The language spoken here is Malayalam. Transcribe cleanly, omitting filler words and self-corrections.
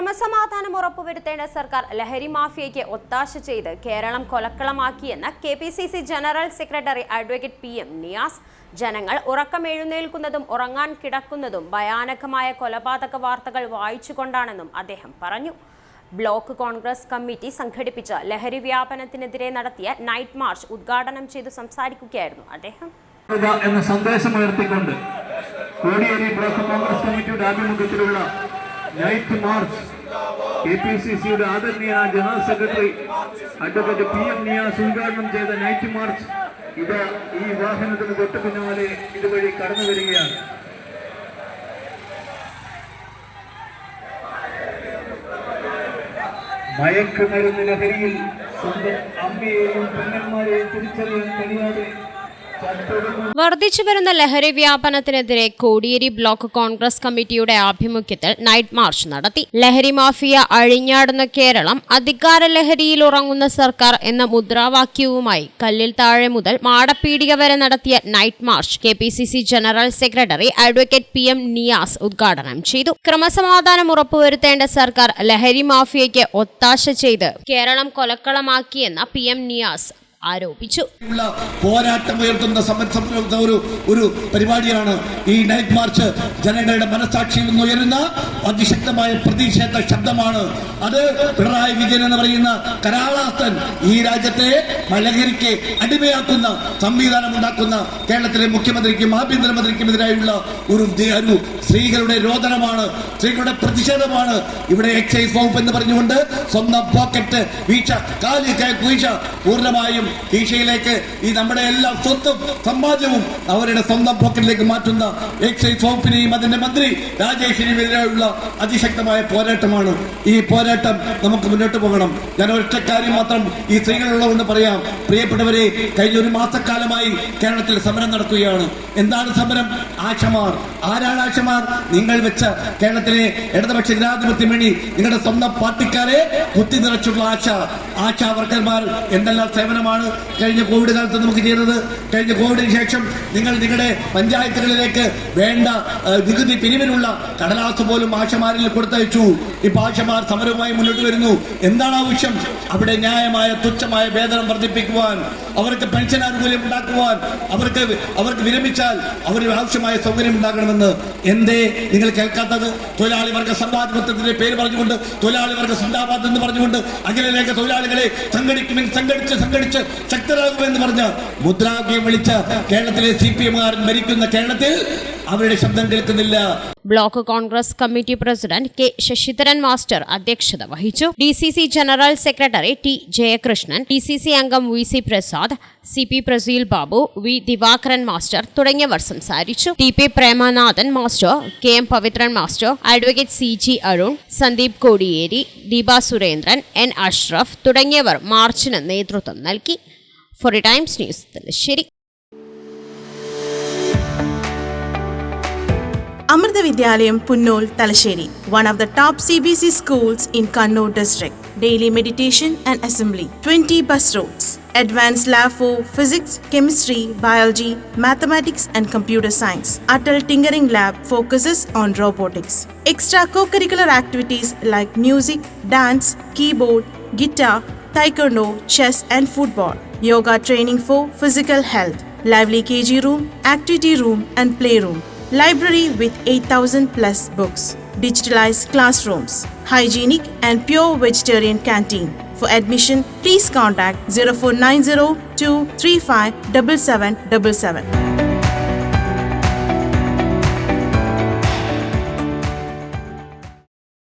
ക്രമസമാധാനം ഉറപ്പുവരുത്തേണ്ട സർക്കാർ ലഹരി മാഫിയയ്ക്ക് ഒത്താശ ചെയ്ത് കേരളം കൊലക്കളമാക്കിയെന്ന് KPCC general secretary advocate PM Niyas. ജനങ്ങൾ ഉറക്കമെഴുന്നേൽക്കുന്നതും ഉറങ്ങാൻ കിടക്കുന്നതും ഭയാനകമായ കൊലപാതക വാർത്തകൾ വായിച്ചുകൊണ്ടാണെന്നും അദ്ദേഹം പറഞ്ഞു. ബ്ലോക്ക് കോൺഗ്രസ് കമ്മിറ്റി സംഘടിപ്പിച്ച ലഹരി വ്യാപനത്തിനെതിരെ നടത്തിയ നൈറ്റ് മാർച്ച് ഉദ്ഘാടനം ചെയ്തു സംസാരിക്കുകയായിരുന്നു അദ്ദേഹം. എന്ന സന്ദേശം ഉയർത്തിക്കൊണ്ട് കോടിയേരി ബ്ലോക്ക് കോൺഗ്രസ് കമ്മിറ്റിയുടെ ആഭിമുഖ്യത്തിലുള്ള നൈറ്റ് മാർച്ച് കെപിസിസിയുടെ ആദരണീയനായ general secretary advocate PM Niyas ഉദ്ഘാടനം ചെയ്ത നൈറ്റ് മാർച്ച് ഇത് ഈ വാഹനത്തിന് തൊട്ടു പിന്നാലെ ഇതുവഴി കടന്നു വരികയാണ്. മയക്കുമരുന്ന് ലഹരിയിൽ സ്വന്തം അമ്മയെയും പെണ്ണന്മാരെയും തിരിച്ചറിയാൻ കഴിയാതെ വർദ്ധിച്ചുവരുന്ന ലഹരി വ്യാപനത്തിനെതിരെ കോടിയേരി ബ്ലോക്ക് കോൺഗ്രസ് കമ്മിറ്റിയുടെ ആഭിമുഖ്യത്തിൽ നൈറ്റ് മാർച്ച് നടത്തി. ലഹരി മാഫിയ അഴിഞ്ഞാടുന്ന കേരളം, അധികാര ലഹരിയിൽ ഉറങ്ങുന്ന സർക്കാർ എന്ന മുദ്രാവാക്യവുമായി കല്ലിൽ താഴെ മുതൽ മാടപ്പീടിക വരെ നടത്തിയ night March KPCC general secretary advocate PM Niyas ഉദ്ഘാടനം ചെയ്തു. ക്രമസമാധാനം ഉറപ്പുവരുത്തേണ്ട സർക്കാർ ലഹരി മാഫിയയ്ക്ക് ഒത്താശ ചെയ്ത് കേരളം കൊലക്കളമാക്കിയെന്ന PM നിയാസ് ആരോപിച്ചു. പോരാട്ടം ഉയർത്തുന്ന ഒരു പരിപാടിയാണ് ഈ നൈറ്റ് മാർച്ച്. ജനങ്ങളുടെ മനസാക്ഷിയിൽ നിന്ന് ഉയരുന്ന അതിശക്തമായ പ്രതിഷേധ ശബ്ദമാണ് അത്. പിണറായി വിജയൻ എന്ന് പറയുന്ന കരാളാസ്തൻ ഈ രാജ്യത്തെ ലഹരിക്ക് അടിമയാക്കുന്ന സംവിധാനം ഉണ്ടാക്കുന്ന കേരളത്തിലെ മുഖ്യമന്ത്രിക്കും ആഭ്യന്തരമന്ത്രിക്കുമെതിരായുള്ള ഒരു സ്ത്രീകളുടെ രോദനമാണ്, സ്ത്രീകളുടെ പ്രതിഷേധമാണ്. ഇവിടെ എക്സൈസ് വകുപ്പ് എന്ന് പറഞ്ഞുകൊണ്ട് സ്വന്തം പോക്കറ്റ് വീഴ്ച, വീഴ്ച പൂർണ്ണമായും ഈശയിലേക്ക് ഈ നമ്മുടെ എല്ലാ സ്വത്തും സമ്പാദ്യവും അവരുടെ സ്വന്തം പോക്കറ്റിലേക്ക് മാറ്റുന്ന എക്സൈസ് വകുപ്പിനെയും അതിന്റെ മന്ത്രി രാജേഷിനെയും എതിരായുള്ള അതിശക്തമായ പോരാട്ടമാണ്. ഈ പോരാട്ടം നമുക്ക് മുന്നോട്ട് പോകണം. ഞാൻ ഒറ്റ കാര്യം മാത്രം ഈ സ്ത്രീകളുള്ളതുകൊണ്ട് പറയാം. പ്രിയപ്പെട്ടവരെ, കഴിഞ്ഞ ഒരു മാസക്കാലമായി കേരളത്തിൽ സമരം നടക്കുകയാണ്. എന്താണ് സമരം? ആശമാർ. ആരാണ് ആശമാർ? നിങ്ങൾ വെച്ച കേരളത്തിലെ ഇടതുപക്ഷ ജനാധിപത്യം വേണ്ടി നിങ്ങളുടെ സ്വന്തം പാർട്ടിക്കാരെ കുത്തി നിറച്ചുള്ള ആശാ വർക്കർമാർ എന്തെല്ലാം സേവനമാണ് കഴിഞ്ഞ കോവിഡ് കാലത്ത് നമുക്ക് ചെയ്തത്. കഴിഞ്ഞ കോവിഡിന് ശേഷം നിങ്ങൾ നിങ്ങളുടെ പഞ്ചായത്തുകളിലേക്ക് വേണ്ട നികുതി പിരിവിനുള്ള കടലാസ് പോലും ആശമാരിൽ കൊടുത്തയച്ചു. ഇപ്പൊ ആശമാർ സമരവുമായി മുന്നോട്ട് വരുന്നു. എന്താണ് ആവശ്യം? അവിടെ ന്യായമായ തുച്ഛമായ വേതനം വർദ്ധിപ്പിക്കുവാൻ, അവർക്ക് പെൻഷൻ ആനുകൂല്യം ഉണ്ടാക്കുവാൻ, അവർക്ക് വിരമിച്ചാൽ അവർക്ക് ആവശ്യമായ സൗകര്യം ഉണ്ടാക്കണമെന്ന്. എന്തേ നിങ്ങൾ കേൾക്കാത്തത്? തൊഴിലാളി വർഗ സംവാദത്തിന്റെ പേര് പറഞ്ഞുകൊണ്ട്, തൊഴിലാളി വർഗ സിന്ദാബാദ് എന്ന് പറഞ്ഞുകൊണ്ട് അഖിലേന്ത്യാ തൊഴിലാളികളെ സംഘടിച്ച് ശക്തരാകുമെന്ന് പറഞ്ഞ മുദ്രാവാക്യം വിളിച്ച കേരളത്തിലെ CPM-കാരൻ ഭരിക്കുന്ന കേരളത്തിൽ അവരുടെ ശബ്ദം കേൾക്കുന്നില്ല. Block Congress committee president K. Sasidharan master അധ്യക്ഷത വഹിച്ചു. DCC general secretary T. Jayakrishnan, DCC അംഗം VC Prasad, CP Praseel Babu, V. Divakaran master തുടങ്ങിയവർ സംസാരിച്ചു. TP Premanathan master, KM Pavithran master, advocate CG Arun, Sandeep Kodiyeri, Deepa Surendran, N. Ashraf തുടങ്ങിയവർ മാർച്ചിന് നേതൃത്വം നൽകി. For Times News, Thalassery. Amrita Vidyalayam, Punnol, Talasheri, one of the top CBC schools in Kannur district. Daily meditation and assembly. 20 bus routes. Advanced lab for physics, chemistry, biology, mathematics and computer science. Atal Tinkering Lab focuses on robotics. Extra co-curricular activities like music, dance, keyboard, guitar, taekwondo, chess and football. Yoga training for physical health. Lively KG room, activity room and playroom. Library with 8,000 plus books. Digitalized classrooms. Hygienic and pure vegetarian canteen. For admission, please contact 0490 235 7777.